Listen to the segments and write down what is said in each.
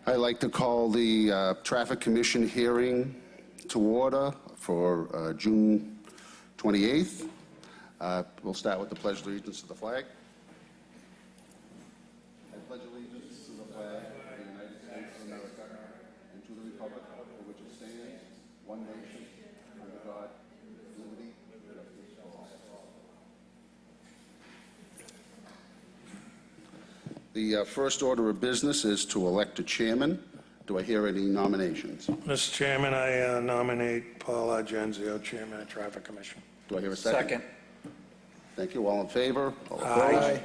I'd like to call the Traffic Commission hearing to order for June 28th. We'll start with the Pledge of Allegiance to the flag. I pledge allegiance to the flag of the United States of America and to the republic for which it stands, one nation, under God, liberty, and justice for all. The first order of business is to elect a chairman. Do I hear any nominations? Mr. Chairman, I nominate Paul Argenzio, Chairman of Traffic Commission. Do I hear a second? Second. Thank you. All in favor? All opposed? Aye.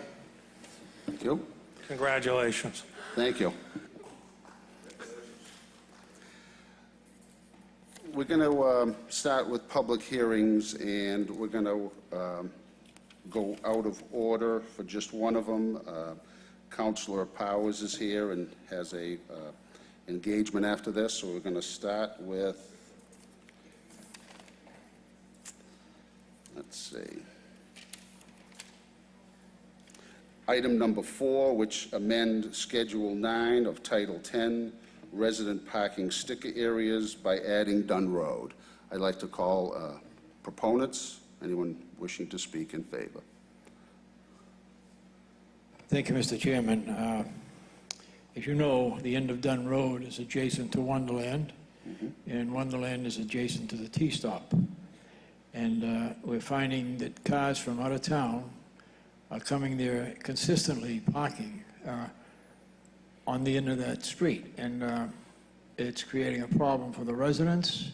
Thank you. Congratulations. Thank you. We're going to start with public hearings, and we're going to go out of order for just one of them. Councilor Powers is here and has a engagement after this, so we're going to start with, let's see, item number 4, which amend Schedule 9 of Title 10, resident parking sticker areas by adding Dunn Road. I'd like to call proponents, anyone wishing to speak in favor. Thank you, Mr. Chairman. As you know, the end of Dunn Road is adjacent to Wonderland, and Wonderland is adjacent to the T-stop. And we're finding that cars from out of town are coming there consistently, parking on the end of that street. And it's creating a problem for the residents,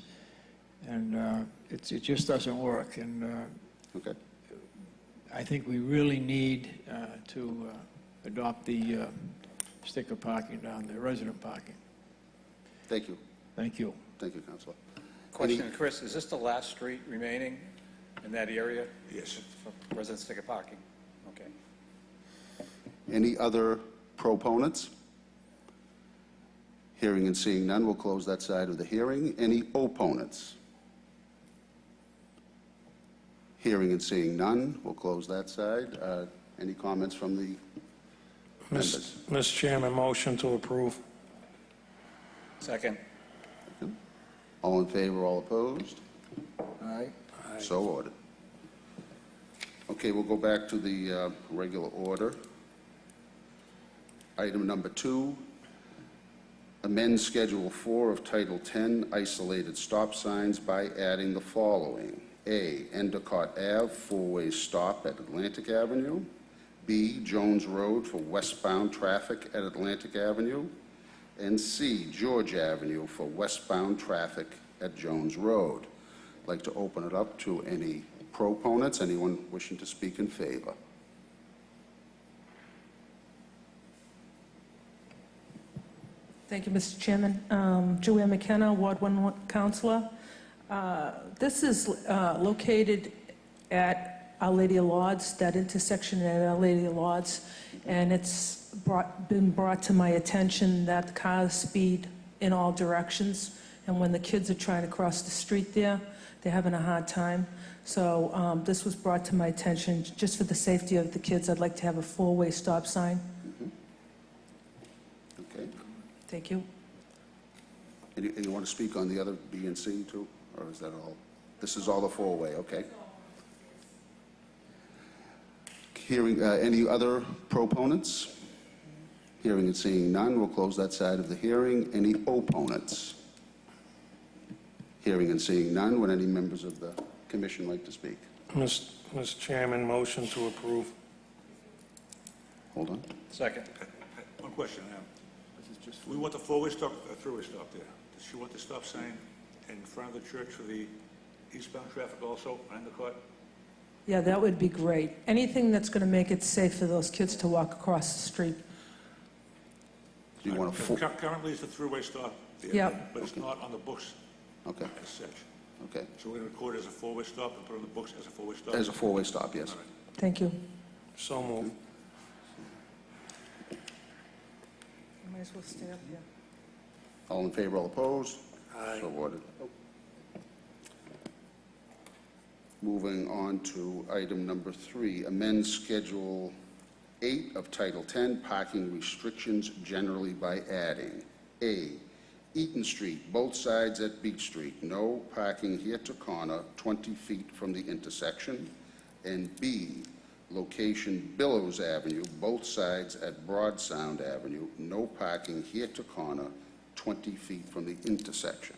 and it just doesn't work. And Okay. I think we really need to adopt the sticker parking down there, resident parking. Thank you. Thank you. Thank you, Councilor. Question, Chris, is this the last street remaining in that area? Yes. For resident sticker parking? Okay. Any other proponents? Hearing and seeing none, we'll close that side of the hearing. Any opponents? Hearing and seeing none, we'll close that side. Any comments from the members? Mr. Chairman, motion to approve. Second. All in favor, all opposed? Aye. So ordered. Okay, we'll go back to the regular order. Item number 2, amend Schedule 4 of Title 10, isolated stop signs by adding the following. A, Endicott Ave, four-way stop at Atlantic Avenue. B, Jones Road for westbound traffic at Atlantic Avenue. And C, George Avenue for westbound traffic at Jones Road. I'd like to open it up to any proponents, anyone wishing to speak in favor. Thank you, Mr. Chairman. Joanne McKenna, Ward 1 Councilor. This is located at Our Lady of Lourdes, that intersection at Our Lady of Lourdes, and it's been brought to my attention that cars speed in all directions, and when the kids are trying to cross the street there, they're having a hard time. So this was brought to my attention. Just for the safety of the kids, I'd like to have a four-way stop sign. Okay. Thank you. And you want to speak on the other B and C too? Or is that all? This is all the four-way, okay. Hearing, any other proponents? Hearing and seeing none, we'll close that side of the hearing. Any opponents? Hearing and seeing none, would any members of the commission like to speak? Mr. Chairman, motion to approve. Hold on. Second. One question. We want the four-way stop, a three-way stop there. Does she want the stop sign in front of the church for the eastbound traffic also, on Endicott? Yeah, that would be great. Anything that's going to make it safe for those kids to walk across the street. Do you want to? Currently, it's a three-way stop there. Yep. But it's not on the books Okay. as such. Okay. So we're going to record it as a four-way stop and put it on the books as a four-way stop? As a four-way stop, yes. All right. Thank you. So moved. I might as well stay up here. All in favor, all opposed? Aye. So ordered. Moving on to item number 3, amend Schedule 8 of Title 10, parking restrictions generally by adding. A, Eaton Street, both sides at Beach Street, no parking here to corner 20 feet from the intersection. And B, location Billows Avenue, both sides at Broad Sound Avenue, no parking here to corner 20 feet from the intersection.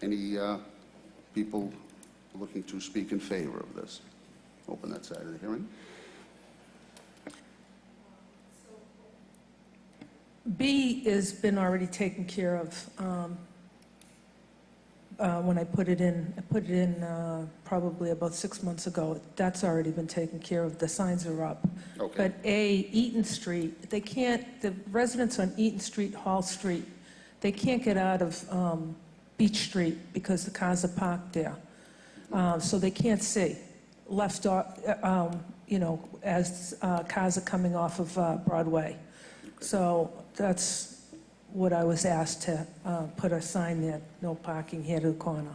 Any people looking to speak in favor of this? Open that side of the hearing. B has been already taken care of when I put it in. I put it in probably about 6 months ago. That's already been taken care of. The signs are up. Okay. But A, Eaton Street, they can't, the residents on Eaton Street, Hall Street, they can't get out of Beach Street because the cars are parked there. So they can't see left, you know, as cars are coming off of Broadway. So that's what I was asked to put a sign there, no parking here to the corner.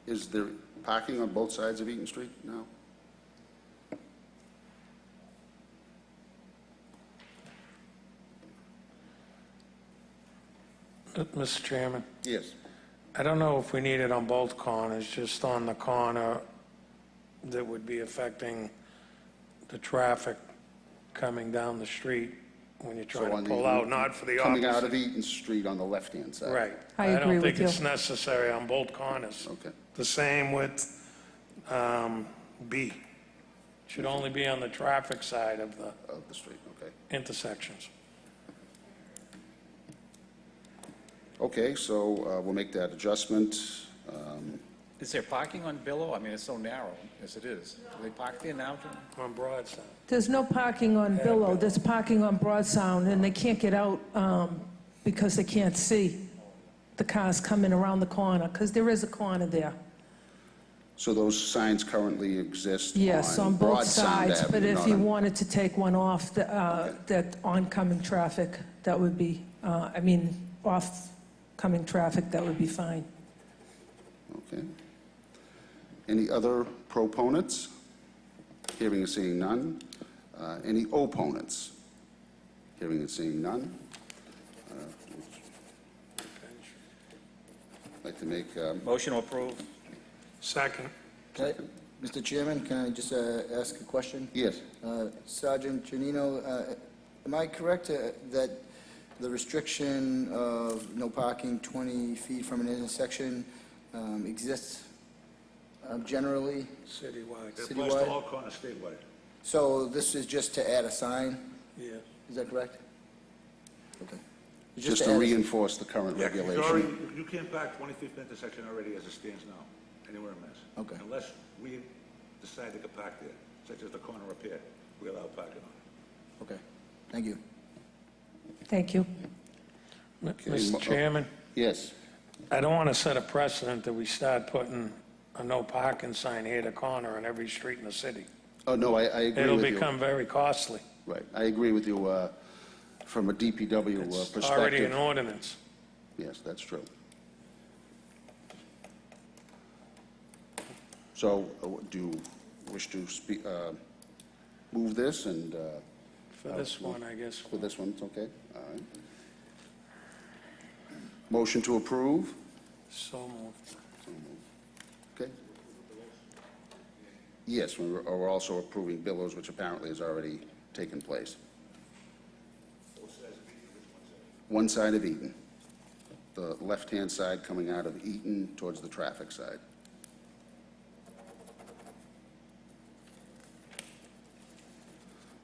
Is there parking on both sides of Eaton Street now? Mr. Chairman, Yes. I don't know if we need it on both corners, just on the corner that would be affecting the traffic coming down the street when you're So trying on to the- pull out, not for the Coming out of opposite. Eaton Street on the left-hand side? Right. I agree don't with think you. it's necessary on both corners. Okay. The same with B. Should only be on the traffic side of the Of the street, okay. intersections. Okay, so we'll make that adjustment. Is there parking on Billow? I mean, it's so narrow as it is. Do they park there now, Jim? On Broadstone. There's no parking on Billow, there's parking on Broad Sound, and they can't get out because they can't see the cars coming around the corner, because there is a corner there. So those signs currently exist Yes, on Broad both Sound sides, but Avenue, if not you on- wanted to take one off, that oncoming traffic, that would be, off-coming traffic, that would be fine. Okay. Any other proponents? Hearing and seeing none. Any opponents? Hearing and seeing none. I'd like to make, Motion to approve? Second. Mr. Chairman, can I just ask a question? yes, Sergeant Janino, am I correct that the restriction of no parking 20 feet from an intersection exists generally? Citywide. It applies to Citywide? all corners statewide. So this is just to add a sign, Yeah. is that correct? Okay. It's just to add a- reinforce the current Yeah, 'cause you regulation. already- you can't park 20 feet from the intersection already as it stands now, anywhere in Mass. Okay. Unless we decide to get park there, such as the corner up here, we allow parking on it. Okay, thank you. Thank you. Mr. Chairman, Yes, I don't want to set a precedent that we start putting a no parking sign here to corner on every street in the city. oh, no, I agree It'll with you. become very costly. Right, I agree with you from a DPW It's perspective. already an ordinance. Yes, that's true. So, do you wish to speak, move this and, For this one, I guess. for this one, it's okay? All right. Motion to approve? So moved. So moved. Okay. Yes, we're also approving Billows, which apparently has already taken place. One side of Eaton. The left-hand side coming out of Eaton towards the traffic side.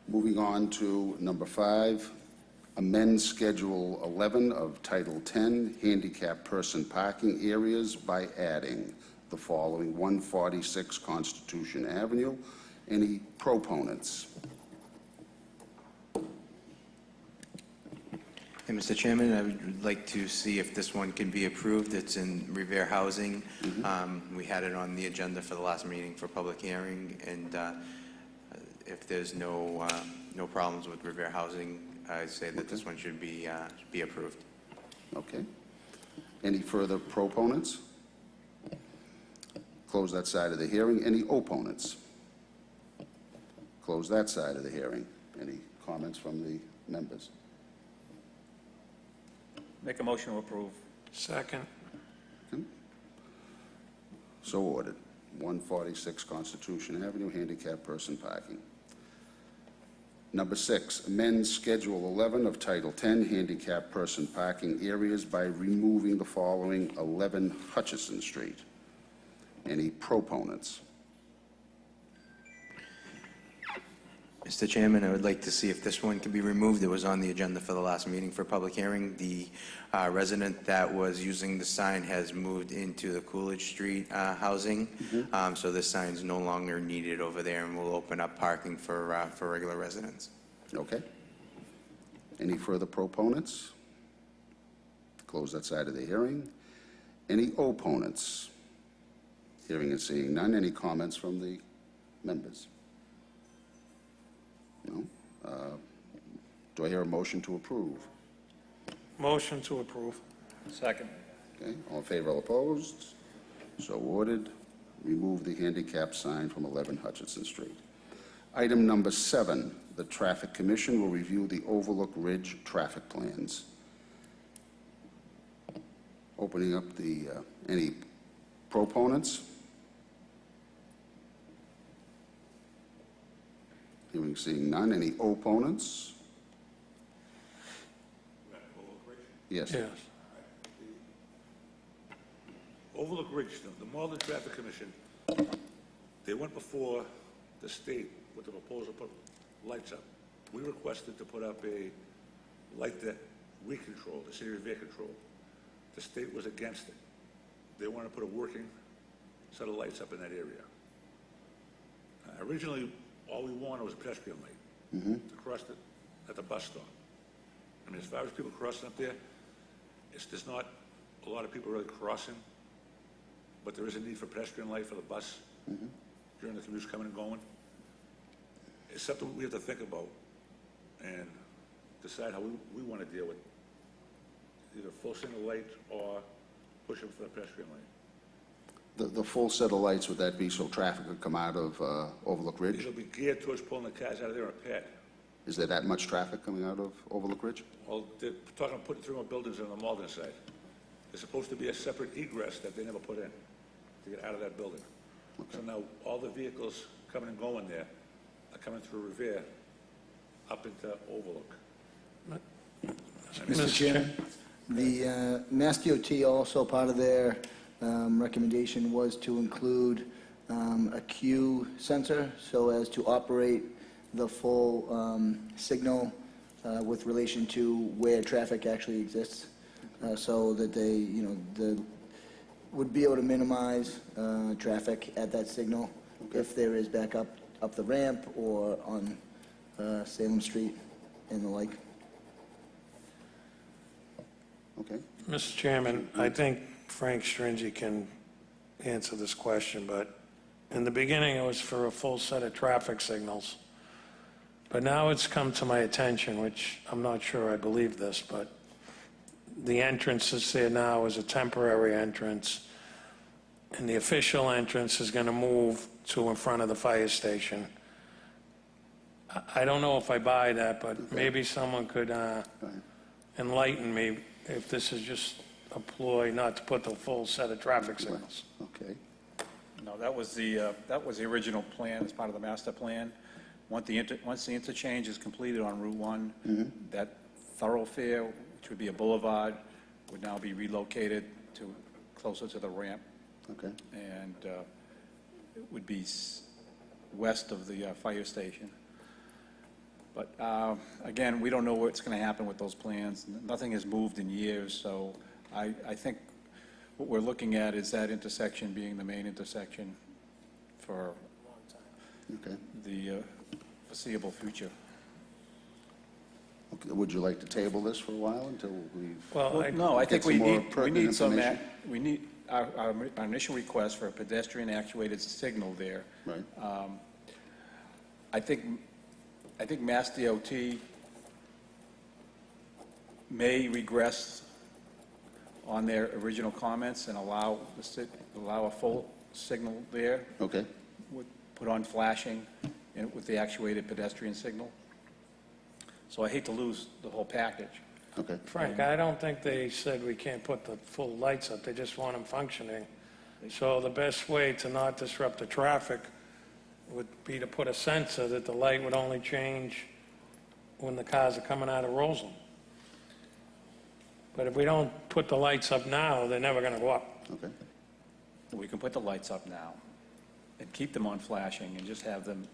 Moving on to number 5, amend Schedule 11 of Title 10, handicap person parking areas by adding the following: 146 Constitution Avenue. Any proponents? Hey, Mr. Chairman, I would like to see if this one can be approved. It's in Revere Housing. We had it on the agenda for the last meeting for public hearing, and if there's no problems with Revere Housing, I'd say that this one should be approved. Okay. Any further proponents? Close that side of the hearing. Any opponents? Close that side of the hearing. Any comments from the members? Make a motion to approve. Second. So ordered. 146 Constitution Avenue, handicap person parking. Number 6, amend Schedule 11 of Title 10, handicap person parking areas by removing the following: 11 Hutchison Street. Any proponents? Mr. Chairman, I would like to see if this one can be removed. It was on the agenda for the last meeting for public hearing. The resident that was using the sign has moved into the Coolidge Street housing, so this sign's no longer needed over there, and will open up parking for regular residents. Okay. Any further proponents? Close that side of the hearing. Any opponents? Hearing and seeing none. Any comments from the members? No? Do I hear a motion to approve? Motion to approve. Second. Okay, all in favor, all opposed? So ordered. Remove the handicap sign from 11 Hutchinson Street. Item number 7, the Traffic Commission will review the Overlook Ridge traffic plans. Opening up the, any proponents? Hearing, seeing none. Any opponents? Yes. Yes. Overlook Ridge, the Malden Traffic Commission, they went before the state with the proposal to put lights up. We requested to put up a light that we control, the city of Revere control. The state was against it. They wanted to put a working set of lights up in that area. Originally, all we wanted was a pedestrian light to cross at the bus stop. I mean, as far as people crossing up there, there's not a lot of people really crossing, but there is a need for pedestrian light for the bus during the commutes coming and going. It's something we have to think about and decide how we want to deal with either full single light or pushing for the pedestrian light. The full set of lights, would that be so traffic would come out of Overlook Ridge? It'll be geared towards pulling the cars out of there on a pad. Is there that much traffic coming out of Overlook Ridge? Well, they're talking about putting 3 more buildings on the Malden side. There's supposed to be a separate egress that they never put in to get out of that building. So now all the vehicles coming and going there are coming through Revere up into Overlook. Mr. Chairman, the Mass DOT also, part of their recommendation was to include a queue sensor so as to operate the full signal with relation to where traffic actually exists, so that they, would be able to minimize traffic at that signal if there is back up the ramp or on Salem Street and the like. Okay. Mr. Chairman, I think Frank Stringy can answer this question, but in the beginning, it was for a full set of traffic signals. But now it's come to my attention, which I'm not sure I believe this, but the entrance that's there now is a temporary entrance, and the official entrance is going to move to in front of the fire station. I don't know if I buy that, but maybe someone could enlighten me if this is just a ploy not to put the full set of traffic signals. Okay. No, that was the original plan as part of the master plan. Once the interchange is completed on Route 1, that thoroughfare, which would be a boulevard, would now be relocated to closer to the ramp, Okay. and it would be west of the fire station. But again, we don't know what's going to happen with those plans. Nothing has moved in years, so I think what we're looking at is that intersection being the main intersection for Okay. the foreseeable future. Okay. Would you like to table this for a while until we've... Well, No, I Get think some we more need pertinent some, information? our initial request for a pedestrian actuated signal there. Right. I think Mass DOT may regress on their original comments and allow a full signal there, Okay. put on flashing with the actuated pedestrian signal. So I hate to lose the whole package. Okay. Frank, I don't think they said we can't put the full lights up, they just want them functioning. So the best way to not disrupt the traffic would be to put a sensor that the light would only change when the cars are coming out of Roseland. But if we don't put the lights up now, they're never gonna go up. Okay. We can put the lights up now and keep them on flashing and just have them,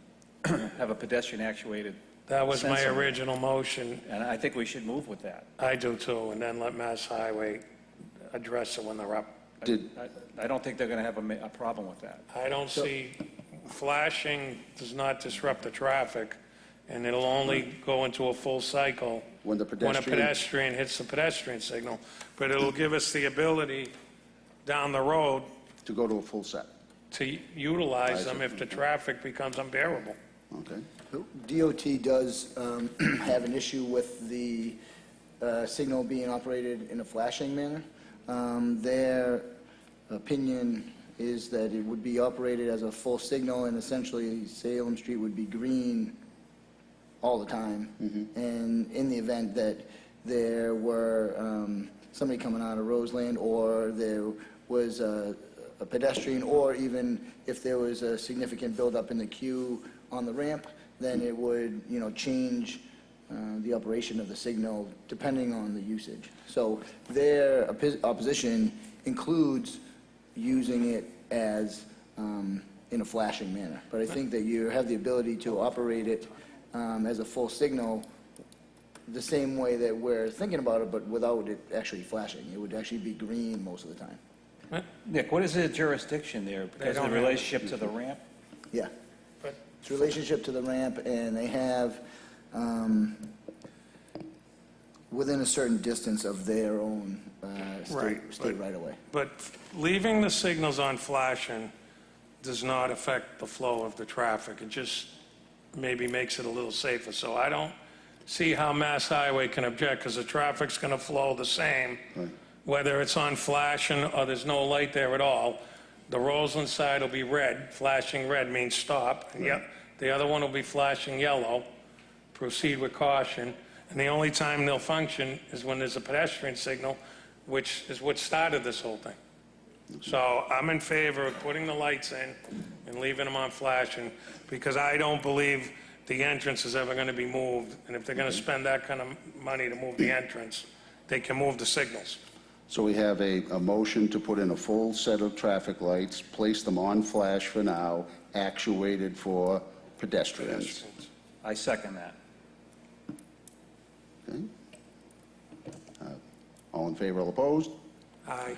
have a pedestrian actuated, That was my Sensor. original motion. and I think we should move with that. I do too, and then let Mass Highway address it when they're up. Did, I don't think they're going to have a problem with that. I don't see, flashing does not disrupt the traffic, and it'll only go into a full cycle when the when a pedestrian, pedestrian hits the pedestrian signal. But it'll give us the ability down the road to go to a full set? to utilize them if the traffic becomes unbearable. Okay. DOT does have an issue with the signal being operated in a flashing manner. Their opinion is that it would be operated as a full signal, and essentially Salem Street would be green all the time. And in the event that there were somebody coming out of Roseland, or there was a pedestrian, or even if there was a significant buildup in the queue on the ramp, then it would, change the operation of the signal depending on the usage. So their opposition includes using it as in a flashing manner. But I think that you have the ability to operate it as a full signal the same way that we're thinking about it, but without it actually flashing. It would actually be green most of the time. Nick, what is the jurisdiction there? Because of don't the have- relationship to the ramp? Yeah. But- It's relationship to the ramp, and they have, within a certain distance of their own Right, state but- right-of-way. But leaving the signals on flashing does not affect the flow of the traffic. It just maybe makes it a little safer. So I don't see how Mass Highway can object, because the traffic's going to flow the same, whether it's on flashing or there's no light there at all. The Roseland side will be red. Flashing red means stop. And yep, the other one will be flashing yellow, proceed with caution. And the only time they'll function is when there's a pedestrian signal, which is what started this whole thing. So I'm in favor of putting the lights in and leaving them on flashing, because I don't believe the entrance is ever going to be moved. And if they're going to spend that kind of money to move the entrance, they can move the signals. So we have a motion to put in a full set of traffic lights, place them on flash for now, actuated for pedestrians. I second that. Okay? All in favor, all opposed? Aye.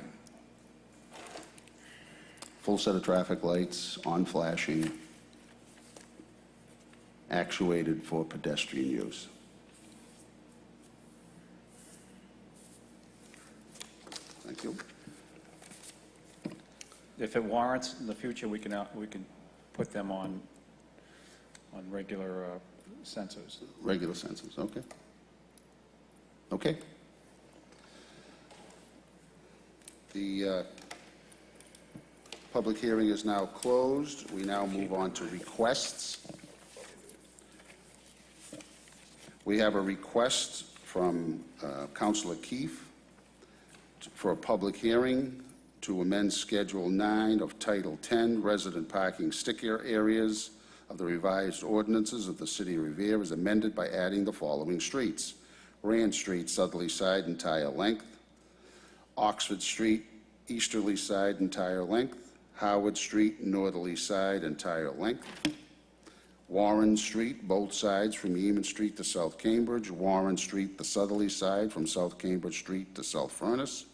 Full set of traffic lights on flashing, actuated for pedestrian use. Thank you. If it warrants, in the future, we can put them on regular sensors. Regular sensors, okay. Okay. The public hearing is now closed. We now move on to requests. We have a request from Councilor Keefe for a public hearing to amend Schedule 9 of Title 10 Resident Parking Sticker Areas of the revised ordinances of the City of Revere as amended by adding the following streets: Rand Street, southerly side, entire length; Oxford Street, easterly side, entire length; Howard Street, northerly side, entire length; Warren Street, both sides from Yeaman Street to South Cambridge; Warren Street, the southerly side from South Cambridge Street to South Furnace;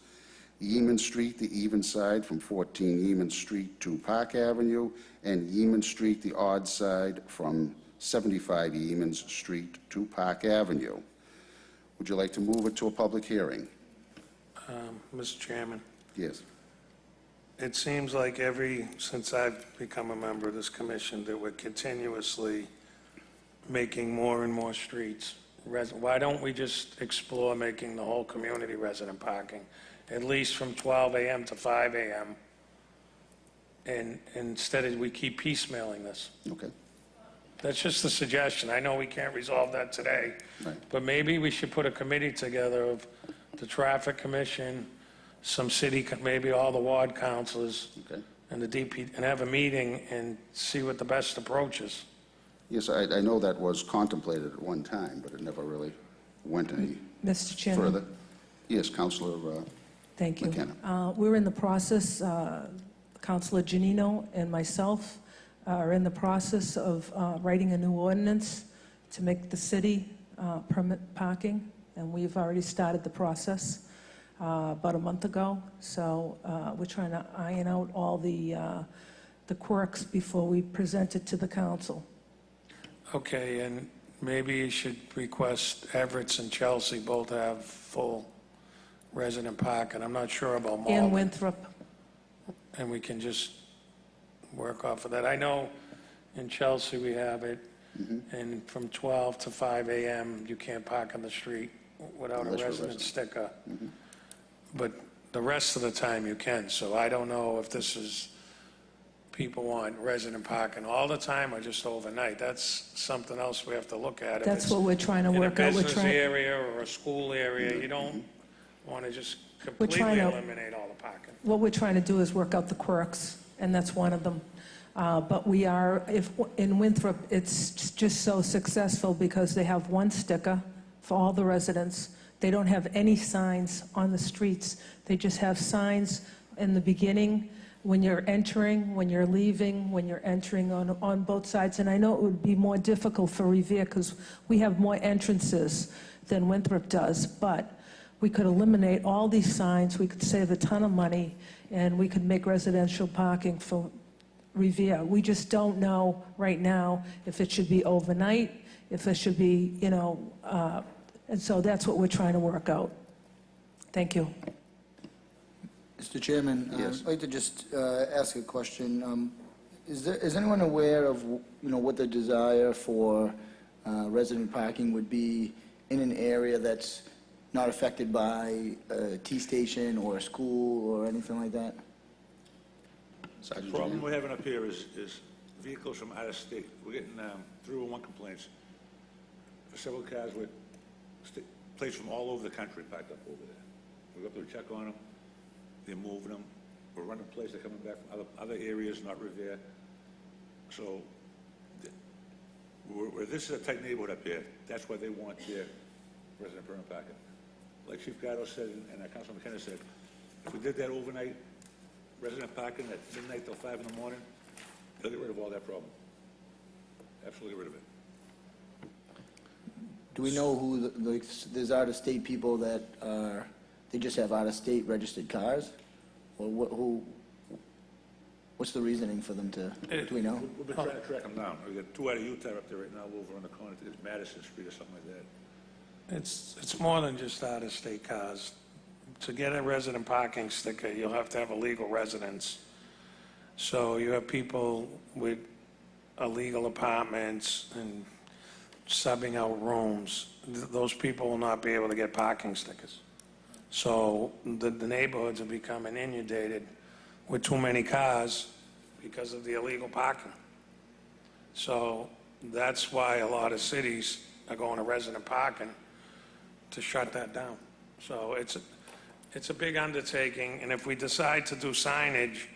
Yeaman Street, the even side from 14 Yeaman Street to Park Avenue; and Yeaman Street, the odd side from 75 Yeaman Street to Park Avenue. Would you like to move it to a public hearing? Mr. Chairman, Yes. it seems like since I've become a member of this commission, that we're continuously making more and more streets. Why don't we just explore making the whole community resident parking, at least from 12 a.m. to 5 a.m.? And instead of, we keep piecemealing this. Okay. That's just a suggestion. I know we can't resolve that today, Right. but maybe we should put a committee together of the Traffic Commission, some city, maybe all the ward councilors, Okay. and the DP, and have a meeting and see what the best approach is. Yes, I know that was contemplated at one time, but it never really went any Mr. Chairman? further. Yes, Counselor Thank you. McKenna. We're in the process, Councilor Janino and myself are in the process of writing a new ordinance to make the city permit parking, and we've already started the process about a month ago. So we're trying to iron out all the quirks before we present it to the council. Okay, and maybe you should request Everett's and Chelsea both have full resident parking. I'm not sure about And Malden. Winthrop, And we can just work off of that. I know in Chelsea we have it, and from 12 to 5 a.m., you can't park on the street without a Unless you're a resident resident. sticker. But the rest of the time you can, so I don't know if this is, people want resident parking all the time or just overnight. That's something else we have to look at. If that's it's what we're trying to work out. in a We're business trying. area or a school area, you don't want to just We're trying completely to- eliminate all the parking. What we're trying to do is work out the quirks, and that's one of them. But we are, in Winthrop, it's just so successful because they have one sticker for all the residents. They don't have any signs on the streets. They just have signs in the beginning, when you're entering, when you're leaving, when you're entering on both sides. And I know it would be more difficult for Revere because we have more entrances than Winthrop does, but we could eliminate all these signs, we could save a ton of money, and we could make residential parking for Revere. We just don't know right now if it should be overnight, if it should be, and so that's what we're trying to work out. Thank you. Mr. Chairman, Yes. I'd like to just ask a question. Is anyone aware of, what the desire for resident parking would be in an area that's not affected by a T station or a school or anything like that? The Sergeant problem Janino? we're having up here is vehicles from out of state. We're getting 301 complaints for several cars with plates from all over the country packed up over there. We go up there to check on them, they're moving them, we're running plates, they're coming back from other areas, not Revere. So, this is a tight neighborhood up here, that's why they want their resident permit parking. Like Chief Gatto said, and Councilman McKenna said, if we did that overnight, resident parking at midnight till 5 in the morning, they'll get rid of all that problem. Absolutely get rid of it. Do we know who, there's out-of-state people that they just have out-of-state registered cars? Or what's the reasoning for them to, do we know? We've been trying to track them down. We got 2 out of Utah up there right now over on the corner, I think it's Madison Street or something like that. It's more than just out-of-state cars. To get a resident parking sticker, you'll have to have a legal residence. So you have people with illegal apartments and subbing out rooms. Those people will not be able to get parking stickers. So the neighborhoods are becoming inundated with too many cars because of the illegal parking. So that's why a lot of cities are going to resident parking to shut that down. So it's a big undertaking, and if we decide to do signage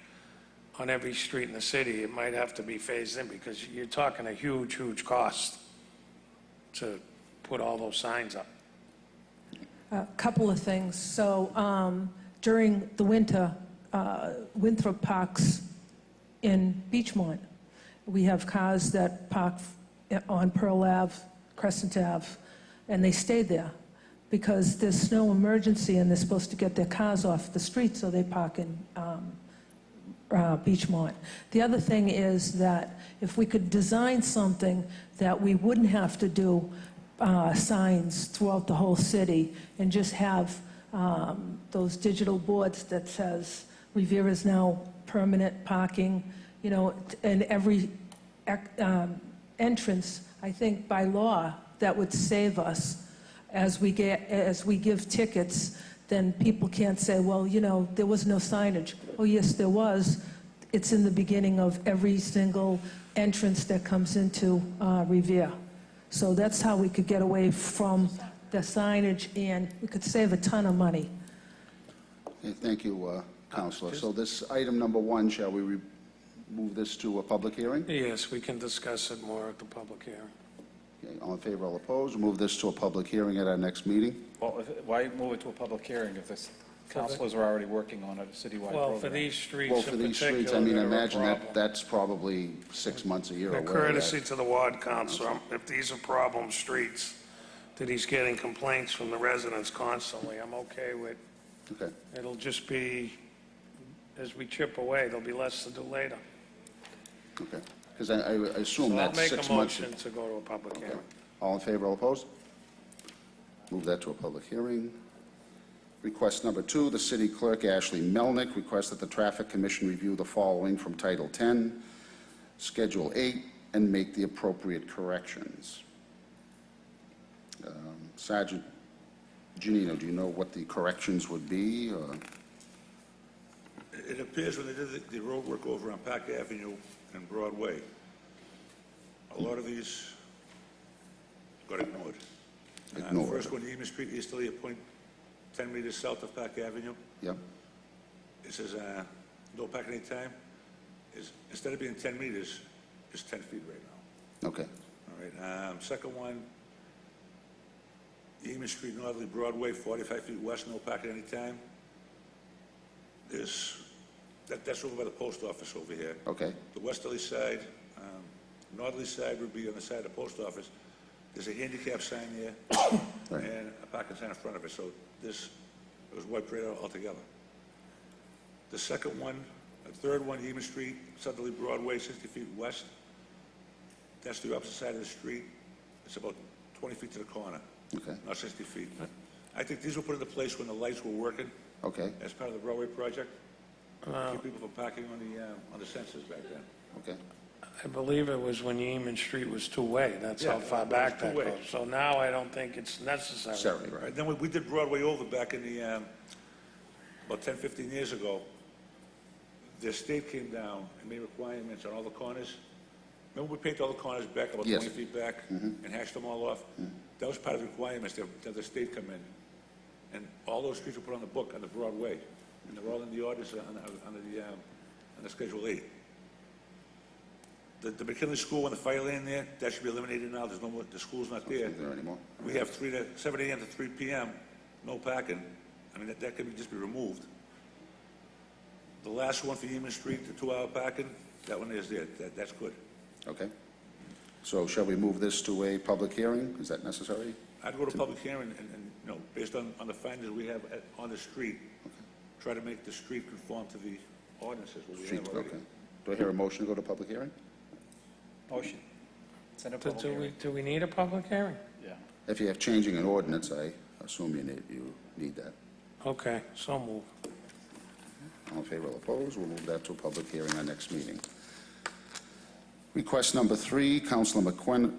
on every street in the city, it might have to be phased in, because you're talking a huge, huge cost to put all those signs up. A couple of things. So during the winter, Winthrop parks in Beachmont. We have cars that park on Pearl Ave, Crescent Ave, and they stay there because there's snow emergency and they're supposed to get their cars off the street, so they park in Beachmont. The other thing is that if we could design something that we wouldn't have to do signs throughout the whole city and just have those digital boards that says Revere is now permanent parking, and every entrance, I think by law, that would save us. As we give tickets, then people can't say, well, there was no signage. Oh, yes, there was. it's in the beginning of every single entrance that comes into Revere. So that's how we could get away from the signage, and we could save a ton of money. Okay, thank you, Counselor. So this item number 1, shall we move this to a public hearing? Yes, we can discuss it more at the public hearing. Okay, all in favor, all opposed? Move this to a public hearing at our next meeting? Well, why move it to a public hearing if the councilors are already working on a citywide program? Well, for these streets Well, in for these particular, streets, I mean, they're a imagine that, problem. that's probably 6 months, a year away. A courtesy to the ward council, if these are problem streets, that he's getting complaints from the residents constantly, I'm okay with, Okay, it'll just be, as we chip away, there'll be less to do later. okay. Because I assume So I'll that's make 6 a months. motion to go to a public hearing. All in favor, all opposed? Move that to a public hearing. Request number 2, the city clerk, Ashley Melnick, requests that the Traffic Commission review the following from Title 10, Schedule 8, and make the appropriate corrections. Sergeant Giannino, do you know what the corrections would be? or- It appears when they did the road work over on Park Avenue and Broadway, a lot of these got ignored. Ignored. First one, Eames Street, easterly, a point 10 meters south of Park Avenue. Yep, It says, no parking anytime. Instead of being 10 meters, it's 10 feet right now. okay, All right, second one, Eames Street, northerly Broadway, 45 feet west, no parking anytime. That's over by the post office over here. okay, The westerly side, northerly side would be on the side of the post office. There's a handicap sign there Right. and a parking sign in front of it, so it was wiped right out altogether. The second one, the third one, Eames Street, southerly Broadway, 60 feet west. That's the opposite side of the street. It's about 20 feet to the corner, okay, not 60 feet. I think these were put into place when the lights were working okay, as part of the Broadway project. Keep people from parking on the sensors back then. okay, I believe it was when Yeaman Street was two-way, that's how Yeah, far it was back that two-way. goes. So now I don't think it's necessary. sorry, right, And then we did Broadway over back in the, about 10, 15 years ago. The state came down and made requirements on all the corners. Remember we painted all the corners back, about Yes. 20 feet back, and hashed them all off? That was part of the requirements, that the state come in. And all those streets were put on the book, on the Broadway, and they're all in the orders on the Schedule 8. The McKinley School and the fire lane there, that should be eliminated now, there's no more, the school's not there. isn't there anymore? We have 7 a.m. to 3 p.m., no parking. I mean, that can just be removed. The last one for Yeaman Street, the 2-hour parking, that one is there, that's good. Okay. So shall we move this to a public hearing? Is that necessary? I'd go to public hearing and, you know, based on the findings we have on the street, try to make the street conform to the ordinances what we Street, have already. okay. Do I hear a motion to go to public hearing? Motion. Send a public hearing. Do we need a public hearing? Yeah. If you have changing an ordinance, I assume you need that. Okay, so move. All in favor, all opposed? We'll move that to a public hearing on next meeting. Request number 3, Councilor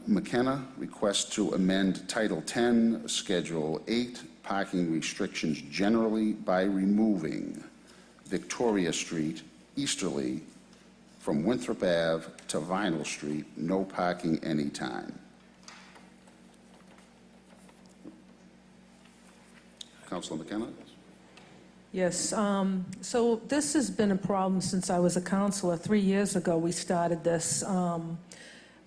McKenna, request to amend Title 10, Schedule 8, parking restrictions generally by removing Victoria Street easterly from Winthrop Ave to Vinyl Street, no parking anytime. Councilor McKenna? Yes, so this has been a problem since I was a counselor. 3 years ago, we started this.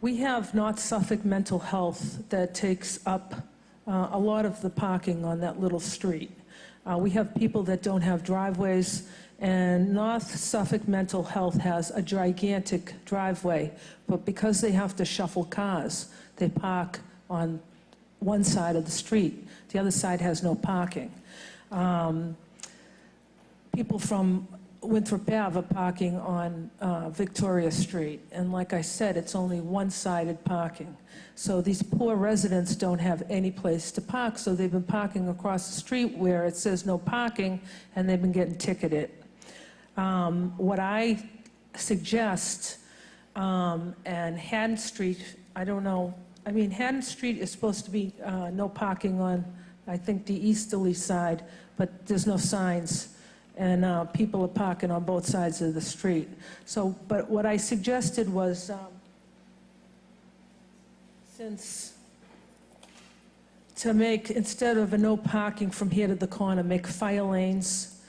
We have North Suffolk Mental Health that takes up a lot of the parking on that little street. We have people that don't have driveways, and North Suffolk Mental Health has a gigantic driveway, but because they have to shuffle cars, they park on one side of the street. The other side has no parking. People from Winthrop Ave are parking on Victoria Street, and like I said, it's only one-sided parking. So these poor residents don't have any place to park, so they've been parking across the street where it says no parking, and they've been getting ticketed. What I suggest, and Haddon Street, I don't know, I mean, Haddon Street is supposed to be no parking on, I think, the easterly side, but there's no signs. and people are parking on both sides of the street. So, but what I suggested was, to make, instead of a no parking from here to the corner, make fire lanes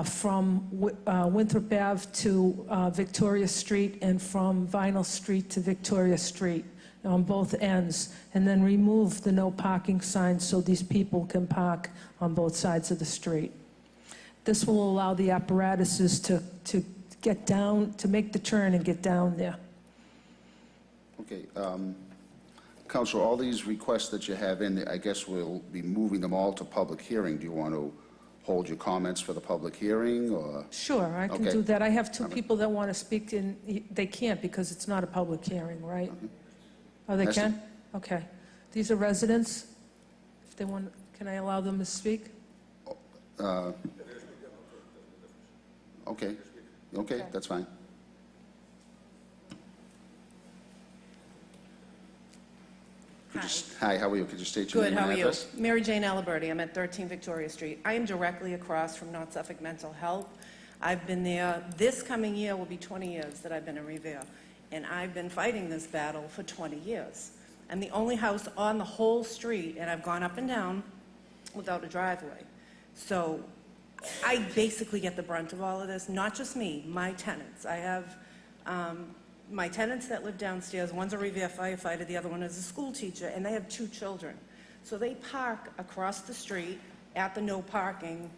from Winthrop Ave to Victoria Street and from Vinyl Street to Victoria Street on both ends, and then remove the no parking signs so these people can park on both sides of the street. This will allow the apparatuses to get down, to make the turn and get down there. Okay, Counselor, all these requests that you have in, I guess we'll be moving them all to public hearing. Do you want to hold your comments for the public hearing, or? Sure, I can Okay. do that. I have two people that want to speak, and they can't because it's not a public hearing, right? Oh, they Has to- can? Okay. These are residents? If they want, can I allow them to speak? Okay, okay, that's fine. Could you s- Hi, how are you? Could you state your Good, name how and are you? address? Mary Jane Aliberti, I'm at 13 Victoria Street. I am directly across from North Suffolk Mental Health. I've been there, this coming year will be 20 years that I've been in Revere, and I've been fighting this battle for 20 years. I'm the only house on the whole street, and I've gone up and down without a driveway. So I basically get the brunt of all of this, not just me, my tenants. I have my tenants that live downstairs, one's a Revere firefighter, the other one is a school teacher, and they have 2 children. So they park across the street at the no parking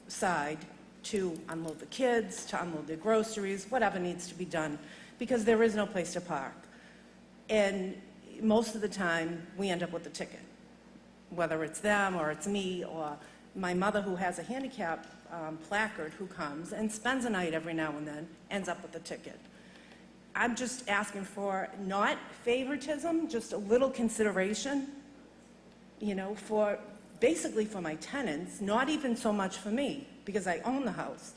side to unload the kids, to unload their groceries, whatever needs to be done, because there is no place to park. And most of the time, we end up with a ticket, whether it's them or it's me or my mother, who has a handicap placard, who comes and spends a night every now and then, ends up with a ticket. I'm just asking for not favoritism, just a little consideration, you know, for, basically for my tenants, not even so much for me, because I own the house,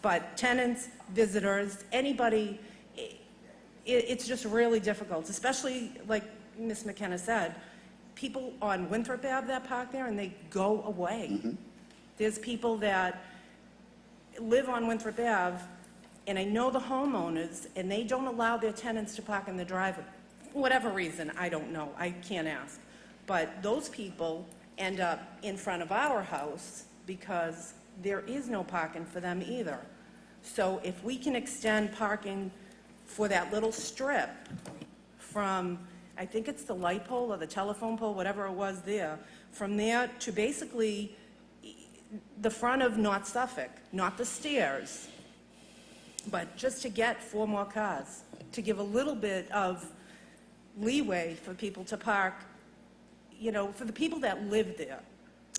but tenants, visitors, anybody, it's just really difficult, especially like Ms. McKenna said, people on Winthrop Ave that park there and they go away. There's people that live on Winthrop Ave, and I know the homeowners, and they don't allow their tenants to park in the driveway. For whatever reason, I don't know, I can't ask. But those people end up in front of our house because there is no parking for them either. So if we can extend parking for that little strip from, I think it's the light pole or the telephone pole, whatever it was there, from there to basically the front of North Suffolk, not the stairs, but just to get 4 more cars, to give a little bit of leeway for people to park, you know, for the people that live there.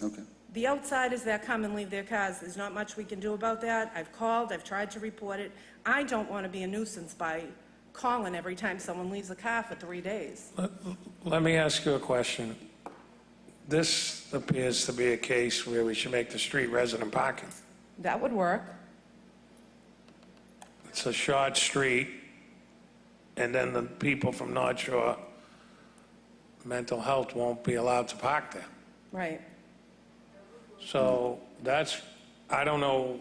Okay, The outsiders that come and leave their cars, there's not much we can do about that. I've called, I've tried to report it. I don't want to be a nuisance by calling every time someone leaves a car for 3 days. Let me ask you a question. This appears to be a case where we should make the street resident parking. That would work. It's a short street, and then the people from North Shore Mental Health won't be allowed to park there. Right. So that's, I don't know,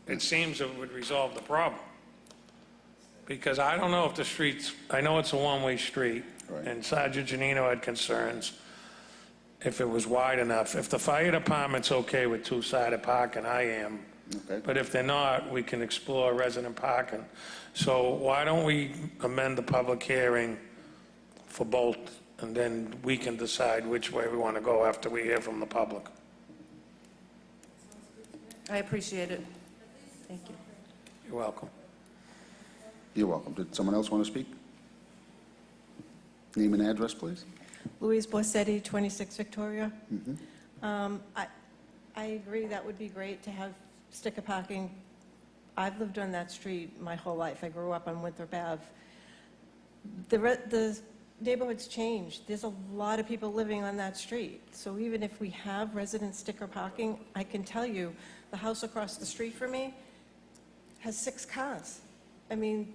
it seems it would resolve the problem. Because I don't know if the streets, I know it's a one-way street, Right. and Sergeant Janino had concerns if it was wide enough. If the fire department's okay with 2-sided parking, I am. okay. But if they're not, we can explore resident parking. So why don't we amend the public hearing for both, and then we can decide which way we want to go after we hear from the public. I appreciate it. Thank you. You're welcome. You're welcome. Did someone else want to speak? Name and address, please. Louise Borsetti, 26 Victoria. I agree, that would be great to have sticker parking. I've lived on that street my whole life. I grew up on Winthrop Ave. The neighborhood's changed. There's a lot of people living on that street. So even if we have resident sticker parking, I can tell you, the house across the street from me has 6 cars. I mean,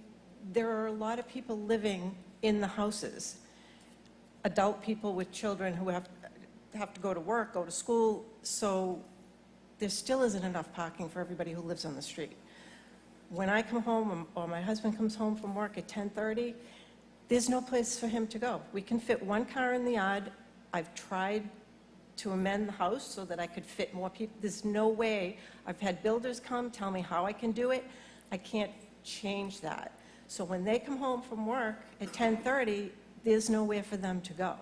there are a lot of people living in the houses. Adult people with children who have to go to work, go to school. So there still isn't enough parking for everybody who lives on the street. When I come home, or my husband comes home from work at 10:30, there's no place for him to go. We can fit one car in the yard. I've tried to amend the house so that I could fit more people. There's no way. I've had builders come, tell me how I can do it. I can't change that. So when they come home from work at 10:30, there's nowhere for them to go.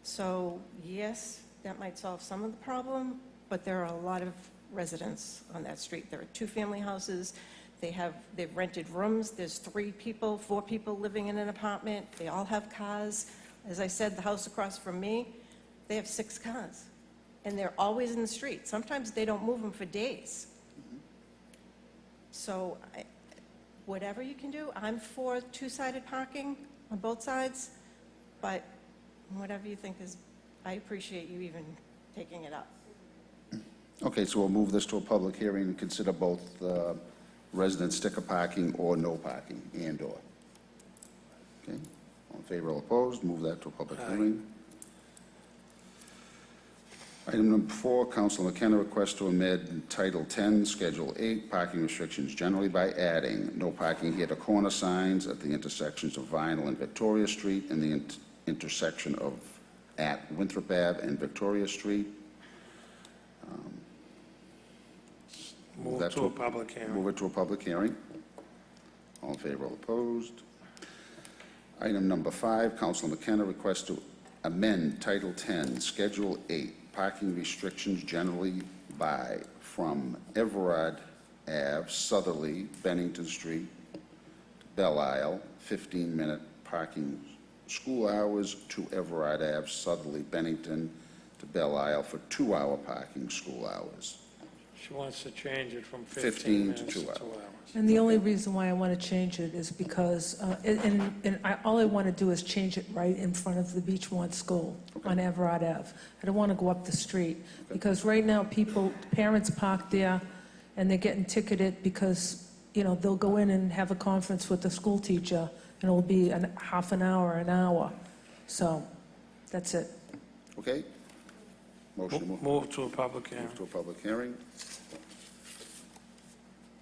So yes, that might solve some of the problem, but there are a lot of residents on that street. There are two-family houses. They've rented rooms. There's 3 people, 4 people living in an apartment. They all have cars. As I said, the house across from me, they have 6 cars, and they're always in the street. Sometimes they don't move them for days. So whatever you can do, I'm for 2-sided parking on both sides, but whatever you think is, I appreciate you even taking it up. Okay, so we'll move this to a public hearing and consider both resident sticker parking or no parking, and/or. Okay, all in favor or opposed, move that to a public hearing. Item number 4, Councilor McKenna requests to amend Title 10, Schedule 8, parking restrictions generally by adding no parking here to corner signs at the intersections of Vinyl and Victoria Street and the intersection of at Winthrop Ave and Victoria Street. Move that to a public hearing. Move it to a public hearing. All in favor, all opposed. Item number 5, Councilor McKenna requests to amend Title 10, Schedule 8, parking restrictions generally by from Everard Ave, Southerly, Bennington Street, Belle Isle, 15-minute parking school hours to Everard Ave, Southerly, Bennington to Belle Isle for 2-hour parking school hours. She wants to change it from 15 15 minutes to to 2 2 hours. hours. And the only reason why I want to change it is because, all I want to do is change it right in front of the Beachmont School on Everard Ave. I don't want to go up the street, because right now, parents park there, and they're getting ticketed because, they'll go in and have a conference with the school teacher, and it'll be half an hour, an hour. So, that's it. Okay? Motion to Move to a public hearing. move to a public hearing.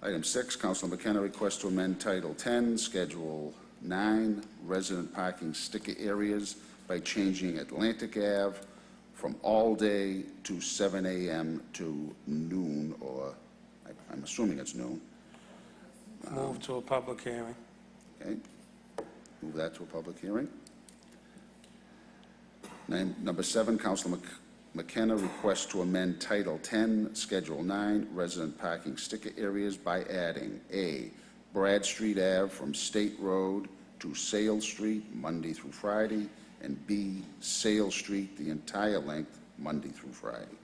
Item 6, Councilor McKenna requests to amend Title 10, Schedule 9, resident parking sticker areas by changing Atlantic Ave from all day to 7 a.m. to noon, or I'm assuming it's noon. Move to a public hearing. Okay? Move that to a public hearing. Number 7, Councilor McKenna requests to amend Title 10, Schedule 9, resident parking sticker areas by adding A, Brad Street Ave from State Road to Sale Street, Monday through Friday, and B, Sale Street, the entire length, Monday through Friday.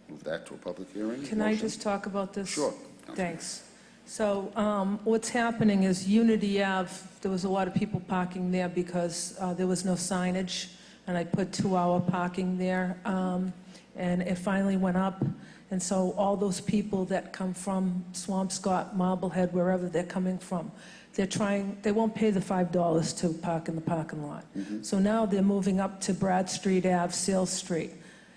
Move that to a public hearing. Can I Motion? just talk about this? Sure. Thanks. So what's happening is Unity Ave, there was a lot of people parking there because there was no signage, and I put 2-hour parking there, and it finally went up. And so all those people that come from Swampscott, Marblehead, wherever they're coming from, they won't pay the $5 to park in the parking lot. So now they're moving up to Brad Street Ave, Sale Street,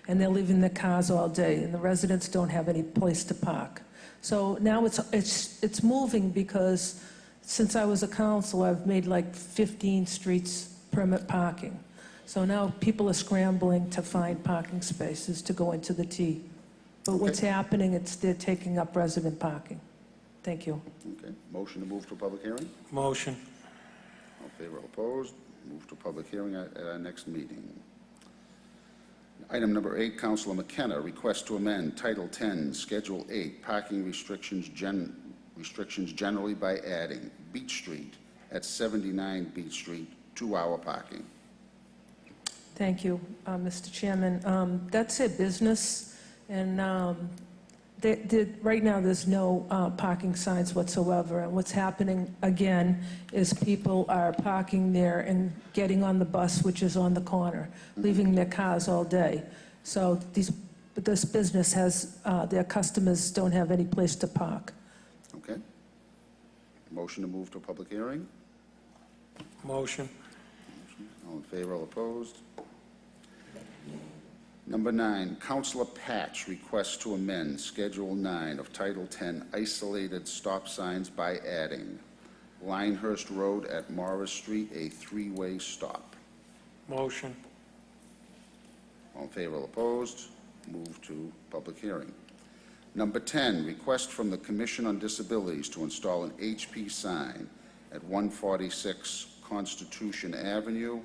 and they're leaving their cars all day, and the residents don't have any place to park. So now it's moving because since I was a counselor, I've made like 15 streets permit parking. So now people are scrambling to find parking spaces to go into the T. But what's happening, they're taking up resident parking. Thank you. Okay. Motion to move to a public hearing. Motion. All in favor, all opposed? Move to public hearing at our next meeting. Item number 8, Councilor McKenna requests to amend Title 10, Schedule 8, parking restrictions generally by adding Beach Street at 79 Beach Street, 2-hour parking. Thank you, Mr. Chairman. That's their business, and right now, there's no parking signs whatsoever. And what's happening, again, is people are parking there and getting on the bus, which is on the corner, leaving their cars all day. So this business has, their customers don't have any place to park. Okay? Motion to move to a public hearing. Motion. All in favor, all opposed? Number 9, Counselor Patch requests to amend Schedule 9 of Title 10 isolated stop signs by adding Linehurst Road at Morris Street, a three-way stop. Motion. All in favor, all opposed? Move to public hearing. Number 10, request from the Commission on Disabilities to install an HP sign at 146 Constitution Avenue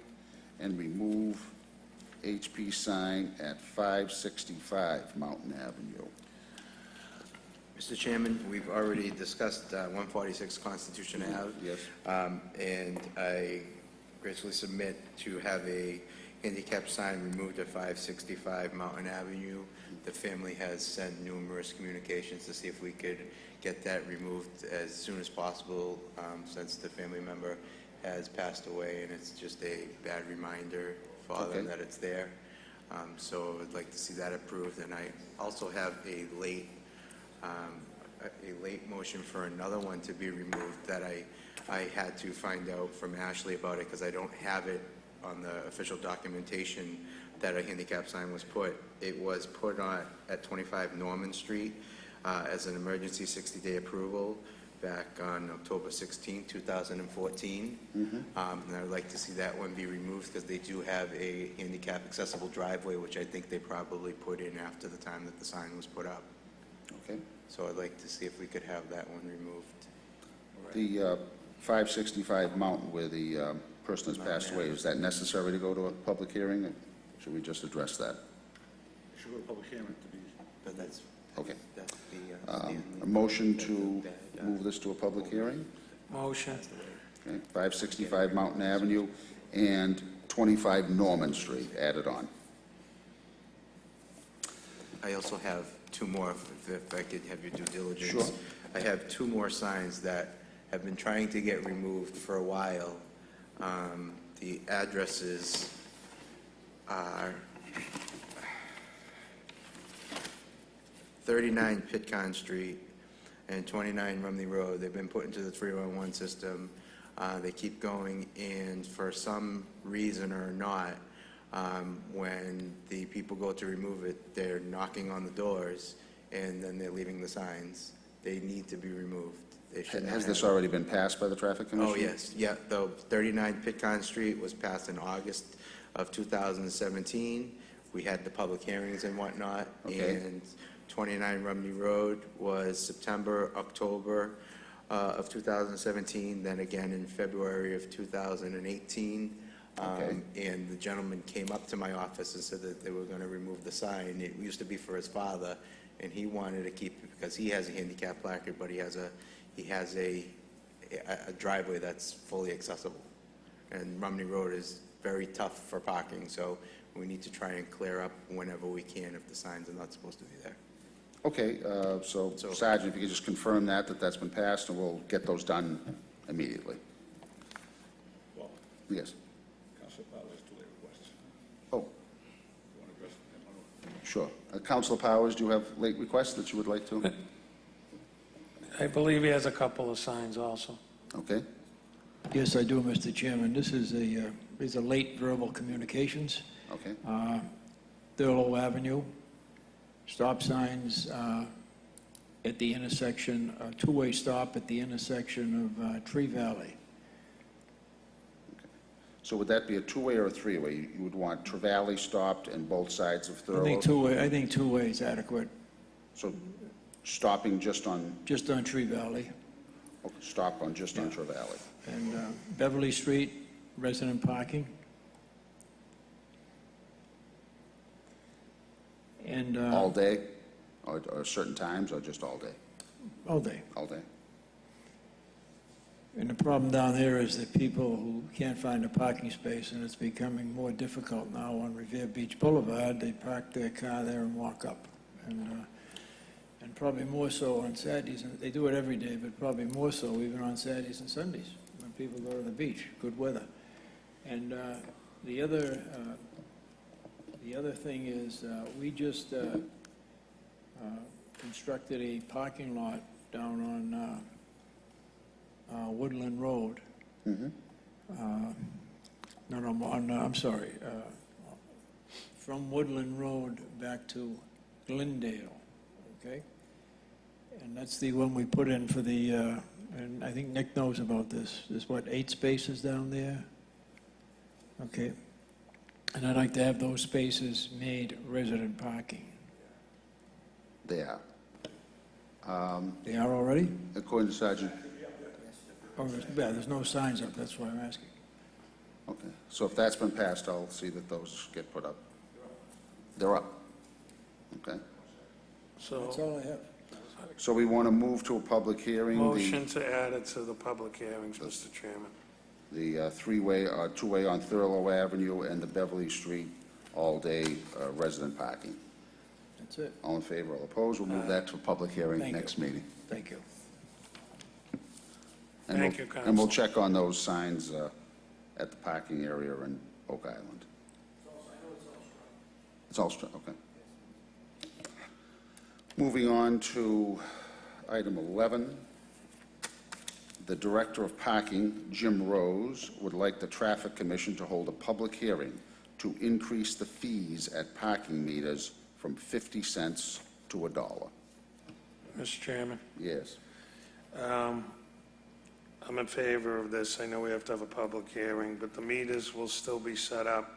and remove HP sign at 565 Mountain Avenue. Mr. Chairman, we've already discussed 146 Constitution Ave. Yes. And I graciously submit to have a handicap sign removed at 565 Mountain Avenue. The family has sent numerous communications to see if we could get that removed as soon as possible, since the family member has passed away, and it's just a bad reminder for them Okay. that it's there. So I'd like to see that approved, and I also have a late motion for another one to be removed that I had to find out from Ashley about it, because I don't have it on the official documentation that a handicap sign was put. It was put on at 25 Norman Street as an emergency 60-day approval back on October 16, 2014. And I'd like to see that one be removed, because they do have a handicap accessible driveway, which I think they probably put in after the time that the sign was put up. Okay. So I'd like to see if we could have that one removed. The 565 Mountain, where the person has passed away, is that necessary to go to a public hearing? Or should we just address that? It should go to public hearing to be, But that's Okay. the... A motion to move this to a public hearing? Motion. Okay, 565 Mountain Avenue and 25 Norman Street added on. I also have two more, if I could have your due diligence. Sure. I have two more signs that have been trying to get removed for a while. The addresses are 39 Pitcairn Street and 29 Rumney Road. They've been put into the 311 system. They keep going, and for some reason or not, when the people go to remove it, they're knocking on the doors, and then they're leaving the signs. They need to be removed. They should not Has this have- already been passed by the Traffic Commission? Oh, yes, yeah, the 39 Pitcairn Street was passed in August of 2017. We had the public hearings and whatnot. Okay. And 29 Rumney Road was September, October of 2017, then again in February of 2018. Okay. And the gentleman came up to my office and said that they were going to remove the sign. It used to be for his father, and he wanted to keep it because he has a handicap placard, but he has a driveway that's fully accessible. And Rumney Road is very tough for parking, so we need to try and clear up whenever we can if the signs are not supposed to be there. Okay, so So- Sergeant, if you could just confirm that that's been passed, and we'll get those done immediately. well, Yes. Council Powers has two late requests. Oh, You want to address them? sure. Counselor Powers, do you have late requests that you would like to? I believe he has a couple of signs also. Okay, Yes, I do, Mr. Chairman. These are late verbal communications. okay. Thurlow Avenue, stop signs at the intersection, a two-way stop at the intersection of Tree Valley. So would that be a two-way or a three-way? You would want Trevally stopped and both sides of I Thurlow? think two-way is adequate, So stopping just on, just on Tree Valley. stop on just on Trevally? And Beverly Street, resident parking. And, All day, or certain times, or just all day? all day. All day? And the problem down there is that people who can't find a parking space, and it's becoming more difficult now on Revere Beach Boulevard, they park their car there and walk up. And probably more so on Saturdays, and they do it every day, but probably more so even on Saturdays and Sundays, when people go to the beach, good weather. And the other thing is, we just constructed a parking lot down on Woodland Road. Mm-hmm. I'm sorry, from Woodland Road back to Glendale, okay? And that's the one we put in for the, and I think Nick knows about this. There's what, 8 spaces down there? Okay. And I'd like to have those spaces made resident parking. There. They are already? According to Sergeant, Oh, there's no signs up, that's why I'm asking. okay, so if that's been passed, I'll see that those get put up. They're up. Okay, That's So, all I have. so we want to move to a public hearing. motion to add it to the public hearings, Mr. Chairman. The three-way, two-way on Thurlow Avenue and the Beverly Street all-day resident parking. That's it. All in favor, all opposed? We'll move that to a public hearing Thank you. next meeting. Thank you. And Thank we'll- you, And we'll Counsel. check on those signs at the parking area in Oak Island. It's all straight, okay. Moving on to item 11. The Director of Parking, Jim Rose, would like the Traffic Commission to hold a public hearing to increase the fees at parking meters from 50 cents to $1. Mr. Chairman, Yes. I'm in favor of this. I know we have to have a public hearing, but the meters will still be set up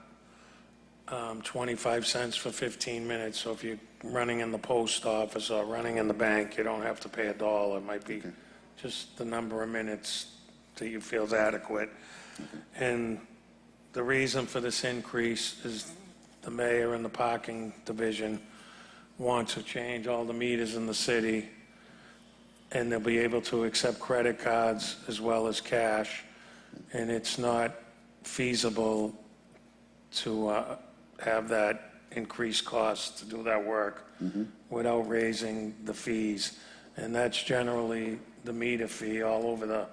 25 cents for 15 minutes. So if you're running in the post office or running in the bank, you don't have to pay $1. It might be just the number of minutes that you feel is adequate. And the reason for this increase is the mayor and the parking division want to change all the meters in the city, and they'll be able to accept credit cards as well as cash. And it's not feasible to have that increased cost to do that work without raising the fees. And that's generally the meter fee all over the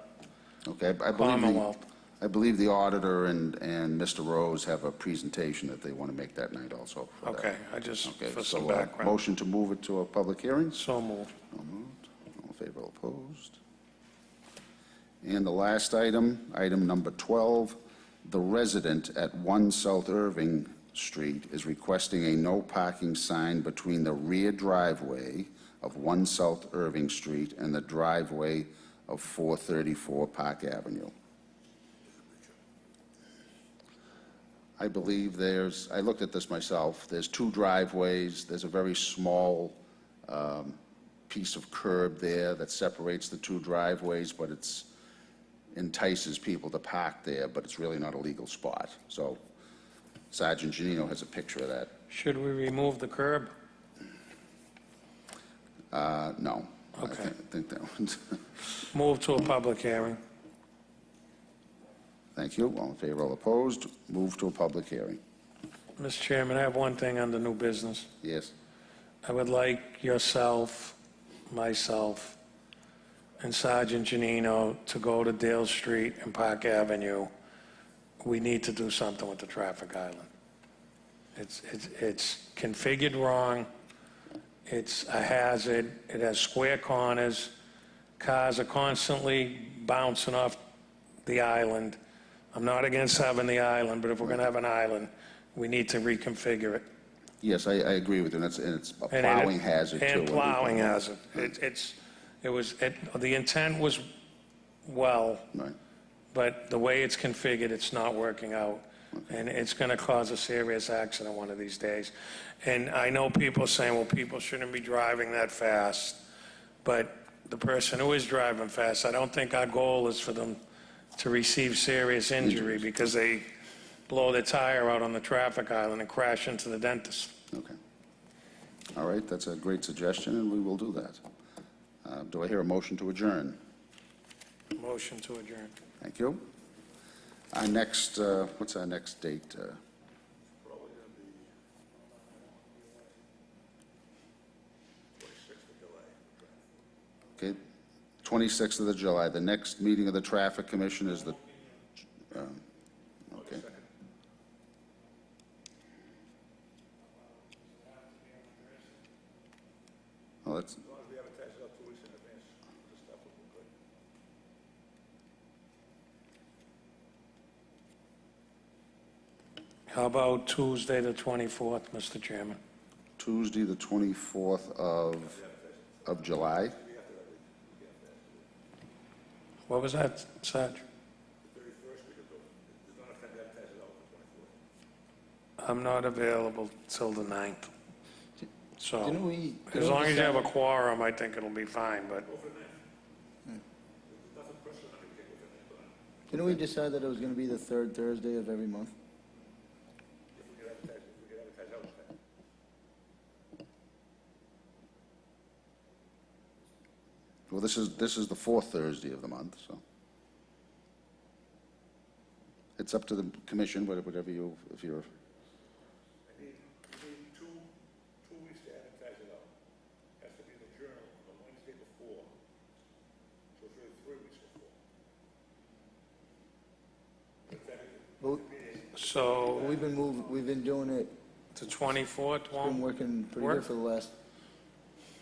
Okay, Commonwealth. I believe the auditor and Mr. Rose have a presentation that they want to make that night also. for that. Okay, I just, Okay, for so some background. motion to move it to a public hearing? So moved. All moved. All in favor, all opposed? And the last item, item number 12, the resident at 1 South Irving Street is requesting a no parking sign between the rear driveway of 1 South Irving Street and the driveway of 434 Park Avenue. I believe I looked at this myself, there's 2 driveways, there's a very small piece of curb there that separates the 2 driveways, but it's entices people to park there, but it's really not a legal spot. So Sergeant Janino has a picture of that. Should we remove the curb? No. Okay. I think that one's, Move to a public hearing. thank you. All in favor, all opposed? Move to a public hearing. Mr. Chairman, I have one thing under new business. Yes. I would like yourself, myself, and Sergeant Janino to go to Dale Street and Park Avenue. We need to do something with the traffic island. It's configured wrong. It's a hazard. It has square corners. Cars are constantly bouncing off the island. I'm not against having the island, but if we're going to have an island, we need to reconfigure it. Yes, I agree with you, and it's a And it- plowing hazard too. And plowing hazard. The intent was well, Right. but the way it's configured, it's not working out. And it's going to cause a serious accident one of these days. And I know people saying, well, people shouldn't be driving that fast. But the person who is driving fast, I don't think our goal is for them to receive serious injury because they blow their tire out on the traffic island and crash into the dentist. Okay. All right, that's a great suggestion, and we will do that. Do I hear a motion to adjourn? Motion to adjourn. Thank you. Our next, what's our next date? Okay, 26th of July. The next meeting of the Traffic Commission is the, okay. Well, that's, How about Tuesday, the 24th, Mr. Chairman? Tuesday, the 24th of July. What was that, Sarge? I'm not available till the 9th. So, Didn't we? as long as you have a quorum, I think it'll be fine, but Didn't we decide that it was going to be the third Thursday of every month? Well, this is the fourth Thursday of the month, so. It's up to the commission, whatever you, if you're, I need two weeks to advertise it out. Has to be in the Journal the Wednesday before. So it's really 3 weeks before. Well, so we've been doing it, the 24th been won't, working pretty Work? good for the last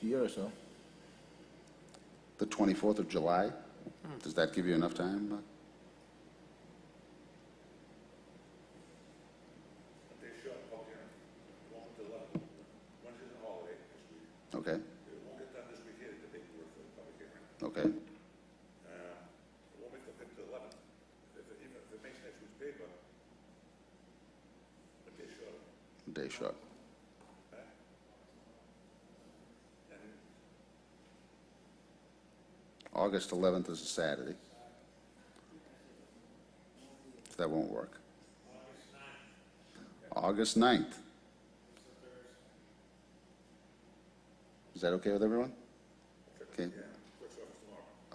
year or so. the 24th of July? Does that give you enough time? They shut public hearing. Won't until 11. Wednesday's a holiday this week. Okay, It won't get done this week here, the paperwork for the public hearing. okay. It won't make the 5th to 11th. Even if it makes next week's paper, but they shut it. Day short. August 11th is a Saturday. That won't work. August 9th. Is that okay with everyone? Okay.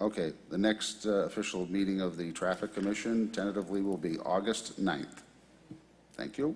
Okay, the next official meeting of the Traffic Commission tentatively will be August 9th. Thank you.